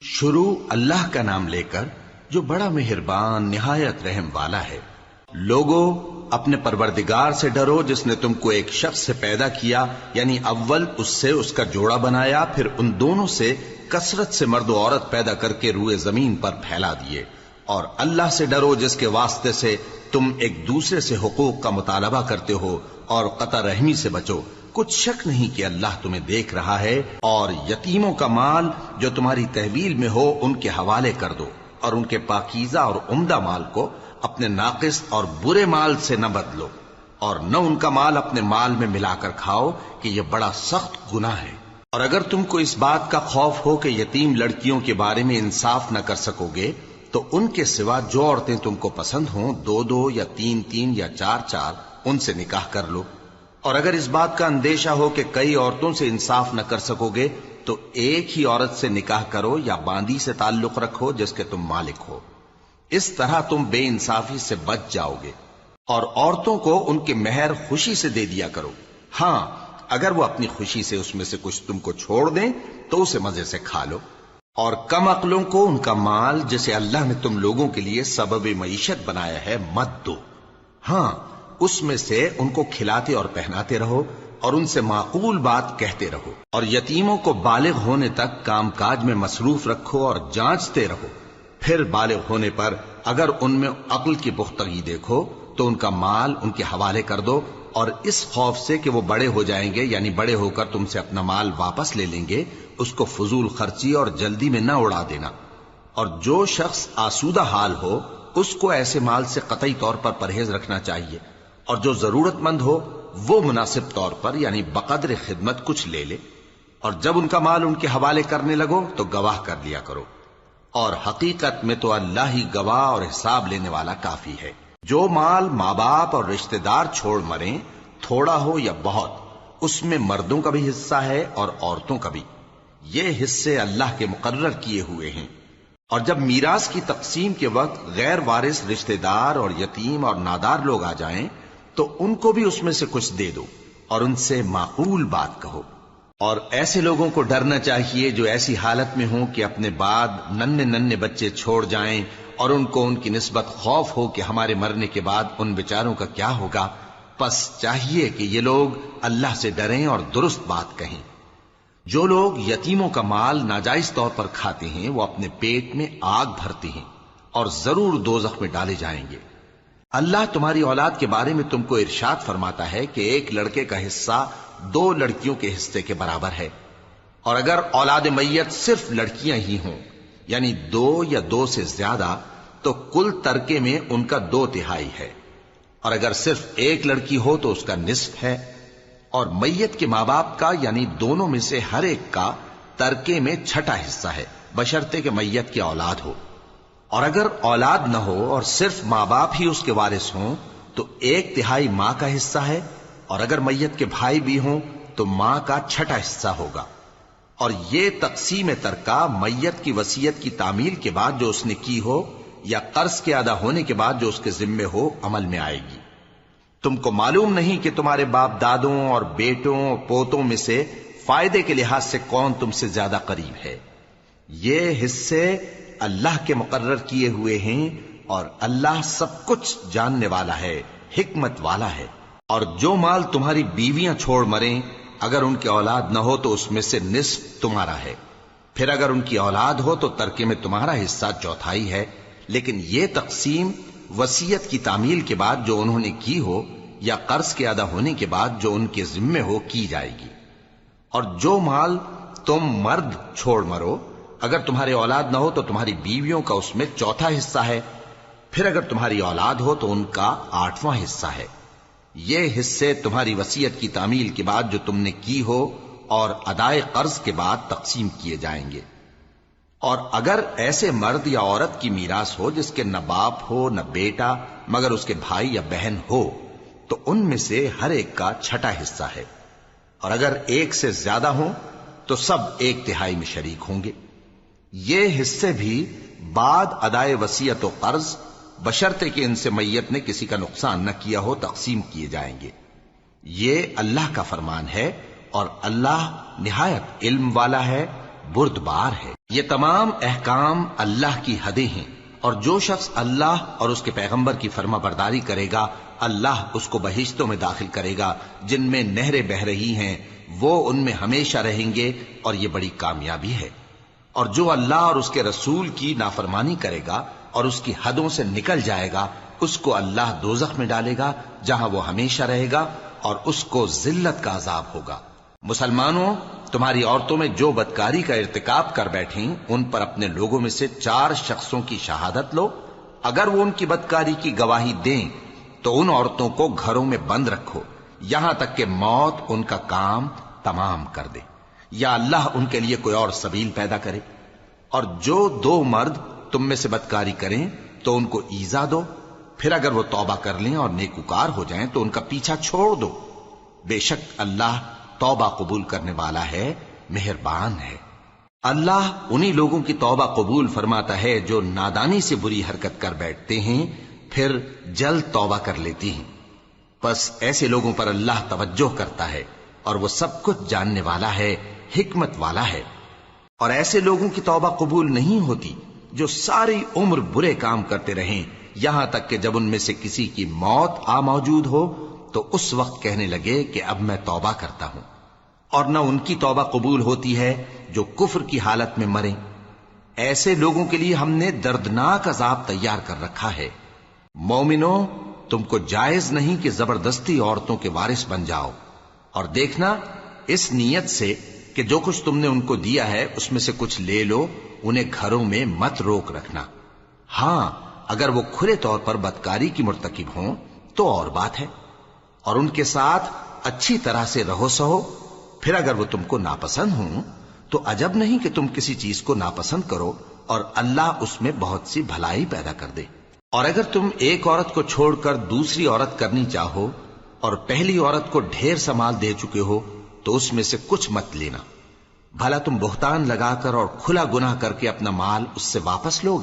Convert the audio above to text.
شروع اللہ کا نام لے کر جو بڑا مہربان نہایت رحم والا ہے۔ لوگو اپنے پروردگار سے ڈرو جس نے تم کو ایک شخص سے پیدا کیا، یعنی اول اس سے اس کا جوڑا بنایا، پھر ان دونوں سے کثرت سے مرد و عورت پیدا کر کے روئے زمین پر پھیلا دیے۔ اور اللہ سے ڈرو جس کے واسطے سے تم ایک دوسرے سے حقوق کا مطالبہ کرتے ہو، اور قطع رحمی سے بچو، کچھ شک نہیں کہ اللہ تمہیں دیکھ رہا ہے۔ اور یتیموں کا مال جو تمہاری تحویل میں ہو ان کے حوالے کر دو، اور ان کے پاکیزہ اور عمدہ مال کو اپنے ناقص اور برے مال سے نہ بدلو، اور نہ ان کا مال اپنے مال میں ملا کر کھاؤ کہ یہ بڑا سخت گناہ ہے۔ اور اگر تم کو اس بات کا خوف ہو کہ یتیم لڑکیوں کے بارے میں انصاف نہ کر سکو گے تو ان کے سوا جو عورتیں تم کو پسند ہوں، 2 یا 3 یا 4 ان سے نکاح کر لو۔ اور اگر اس بات کا اندیشہ ہو کہ کئی عورتوں سے انصاف نہ کر سکو گے تو ایک ہی عورت سے نکاح کرو یا باندی سے تعلق رکھو جس کے تم مالک ہو، اس طرح تم بے انصافی سے بچ جاؤ گے۔ اور عورتوں کو ان کے مہر خوشی سے دے دیا کرو، ہاں اگر وہ اپنی خوشی سے اس میں سے کچھ تم کو چھوڑ دیں تو اسے مزے سے کھا لو۔ اور کم عقلوں کو ان کا مال جسے اللہ نے تم لوگوں کے لیے سبب معیشت بنایا ہے مت دو، ہاں اس میں سے ان کو کھلاتے اور پہناتے رہو اور ان سے معقول بات کہتے رہو۔ اور یتیموں کو بالغ ہونے تک کام کاج میں مصروف رکھو اور جانچتے رہو، پھر بالغ ہونے پر اگر ان میں عقل کی پختگی دیکھو تو ان کا مال ان کے حوالے کر دو، اور اس خوف سے کہ وہ بڑے ہو جائیں گے، یعنی بڑے ہو کر تم سے اپنا مال واپس لے لیں گے، اس کو فضول خرچی اور جلدی میں نہ اڑا دینا۔ اور جو شخص آسودہ حال ہو اس کو ایسے مال سے قطعی طور پر پرہیز رکھنا چاہیے، اور جو ضرورت مند ہو وہ مناسب طور پر یعنی بقدر خدمت کچھ لے لے۔ اور جب ان کا مال ان کے حوالے کرنے لگو تو گواہ کر لیا کرو، اور حقیقت میں تو اللہ ہی گواہ اور حساب لینے والا کافی ہے۔ جو مال ماں باپ اور رشتہ دار چھوڑ مریں، تھوڑا ہو یا بہت، اس میں مردوں کا بھی حصہ ہے اور عورتوں کا بھی، یہ حصے اللہ کے مقرر کیے ہوئے ہیں۔ اور جب میراث کی تقسیم کے وقت غیر وارث رشتہ دار اور یتیم اور نادار لوگ آ جائیں تو ان کو بھی اس میں سے کچھ دے دو اور ان سے معقول بات کہو۔ اور ایسے لوگوں کو ڈرنا چاہیے جو ایسی حالت میں ہوں کہ اپنے بعد ننھے بچے چھوڑ جائیں اور ان کو ان کی نسبت خوف ہو کہ ہمارے مرنے کے بعد ان بیچاروں کا کیا ہوگا۔ پس چاہیے کہ یہ لوگ اللہ سے ڈریں اور درست بات کہیں۔ جو لوگ یتیموں کا مال ناجائز طور پر کھاتے ہیں وہ اپنے پیٹ میں آگ بھرتے ہیں اور ضرور دوزخ میں ڈالے جائیں گے۔ اللہ تمہاری اولاد کے بارے میں تم کو ارشاد فرماتا ہے کہ ایک لڑکے کا حصہ 2 لڑکیوں کے حصے کے برابر ہے، اور اگر اولاد میت صرف لڑکیاں ہی ہوں یعنی 2 یا 2 سے زیادہ تو کل ترکے میں ان کا 2/3 ہے، اور اگر صرف ایک لڑکی ہو تو اس کا نصف ہے۔ اور میت کے ماں باپ کا یعنی دونوں میں سے ہر ایک کا ترکے میں 6واں حصہ ہے، بشرطے کہ میت کی اولاد ہو۔ اور اگر اولاد نہ ہو اور صرف ماں باپ ہی اس کے وارث ہوں تو 1/3 ماں کا حصہ ہے، اور اگر میت کے بھائی بھی ہوں تو ماں کا 6واں حصہ ہوگا۔ اور یہ تقسیم ترکہ میت کی وصیت کی تعمیل کے بعد جو اس نے کی ہو یا قرض کے ادا ہونے کے بعد جو اس کے ذمے ہو عمل میں آئے گی۔ تم کو معلوم نہیں کہ تمہارے باپ دادوں اور بیٹوں اور پوتوں میں سے فائدے کے لحاظ سے کون تم سے زیادہ قریب ہے۔ یہ حصے اللہ کے مقرر کیے ہوئے ہیں، اور اللہ سب کچھ جاننے والا ہے، حکمت والا ہے۔ اور جو مال تمہاری بیویاں چھوڑ مریں اگر ان کی اولاد نہ ہو تو اس میں سے نصف تمہارا ہے، پھر اگر ان کی اولاد ہو تو ترکے میں تمہارا حصہ 1/4 ہے، لیکن یہ تقسیم وصیت کی تعمیل کے بعد جو انہوں نے کی ہو یا قرض کے ادا ہونے کے بعد جو ان کے ذمے ہو کی جائے گی۔ اور جو مال تم مرد چھوڑ مرو اگر تمہاری اولاد نہ ہو تو تمہاری بیویوں کا اس میں 1/4 حصہ ہے، پھر اگر تمہاری اولاد ہو تو ان کا 8واں حصہ ہے۔ یہ حصے تمہاری وصیت کی تعمیل کے بعد جو تم نے کی ہو اور ادائے قرض کے بعد تقسیم کیے جائیں گے۔ اور اگر ایسے مرد یا عورت کی میراث ہو جس کے نہ باپ ہو نہ بیٹا مگر اس کے بھائی یا بہن ہو تو ان میں سے ہر ایک کا 6واں حصہ ہے، اور اگر ایک سے زیادہ ہوں تو سب 1/3 میں شریک ہوں گے۔ یہ حصے بھی بعد ادائے وصیت و قرض بشرطے کہ ان سے میت نے کسی کا نقصان نہ کیا ہو تقسیم کیے جائیں گے۔ یہ اللہ کا فرمان ہے، اور اللہ نہایت علم والا ہے، بردبار ہے۔ یہ تمام احکام اللہ کی حدیں ہیں، اور جو شخص اللہ اور اس کے پیغمبر کی فرما برداری کرے گا اللہ اس کو بہشتوں میں داخل کرے گا جن میں نہریں بہہ رہی ہیں، وہ ان میں ہمیشہ رہیں گے، اور یہ بڑی کامیابی ہے۔ اور جو اللہ اور اس کے رسول کی نافرمانی کرے گا اور اس کی حدوں سے نکل جائے گا اس کو اللہ دوزخ میں ڈالے گا جہاں وہ ہمیشہ رہے گا، اور اس کو ذلت کا عذاب ہوگا۔ مسلمانوں، تمہاری عورتوں میں جو بدکاری کا ارتکاب کر بیٹھیں ان پر اپنے لوگوں میں سے 4 شخصوں کی شہادت لو۔ اگر وہ ان کی بدکاری کی گواہی دیں تو ان عورتوں کو گھروں میں بند رکھو یہاں تک کہ موت ان کا کام تمام کر دے، یا اللہ ان کے لیے کوئی اور سبیل پیدا کرے۔ اور جو 2 مرد تم میں سے بدکاری کریں تو ان کو ایذا دو، پھر اگر وہ توبہ کر لیں اور نیکوکار ہو جائیں تو ان کا پیچھا چھوڑ دو۔ بے شک اللہ توبہ قبول کرنے والا ہے، مہربان ہے۔ اللہ انہی لوگوں کی توبہ قبول فرماتا ہے جو نادانی سے بری حرکت کر بیٹھتے ہیں پھر جلد توبہ کر لیتی ہیں، بس ایسے لوگوں پر اللہ توجہ کرتا ہے اور وہ سب کچھ جاننے والا ہے، حکمت والا ہے۔ اور ایسے لوگوں کی توبہ قبول نہیں ہوتی جو ساری عمر برے کام کرتے رہیں یہاں تک کہ جب ان میں سے کسی کی موت آ موجود ہو تو اس وقت کہنے لگے کہ اب میں توبہ کرتا ہوں۔ اور نہ ان کی توبہ قبول ہوتی ہے جو کفر کی حالت میں مریں۔ ایسے لوگوں کے لیے ہم نے دردناک عذاب تیار کر رکھا ہے۔ مومنوں، تم کو جائز نہیں کہ زبردستی عورتوں کے وارث بن جاؤ، اور دیکھنا اس نیت سے کہ جو کچھ تم نے ان کو دیا ہے اس میں سے کچھ لے لو، انہیں گھروں میں مت روک رکھنا۔ ہاں، اگر وہ کھلے طور پر بدکاری کی مرتکب ہوں تو اور بات ہے، اور ان کے ساتھ اچھی طرح سے رہو سہو۔ پھر اگر وہ تم کو ناپسند ہوں تو عجب نہیں کہ تم کسی چیز کو ناپسند کرو اور اللہ اس میں بہت سی بھلائی پیدا کر دے۔ اور اگر تم ایک عورت کو چھوڑ کر دوسری عورت کرنی چاہو اور پہلی عورت کو ڈھیر سا مال دے چکے ہو تو اس میں سے کچھ مت لینا، بھلا تم بہتان لگا کر اور کھلا گناہ کر کے اپنا مال اس سے واپس لو گے؟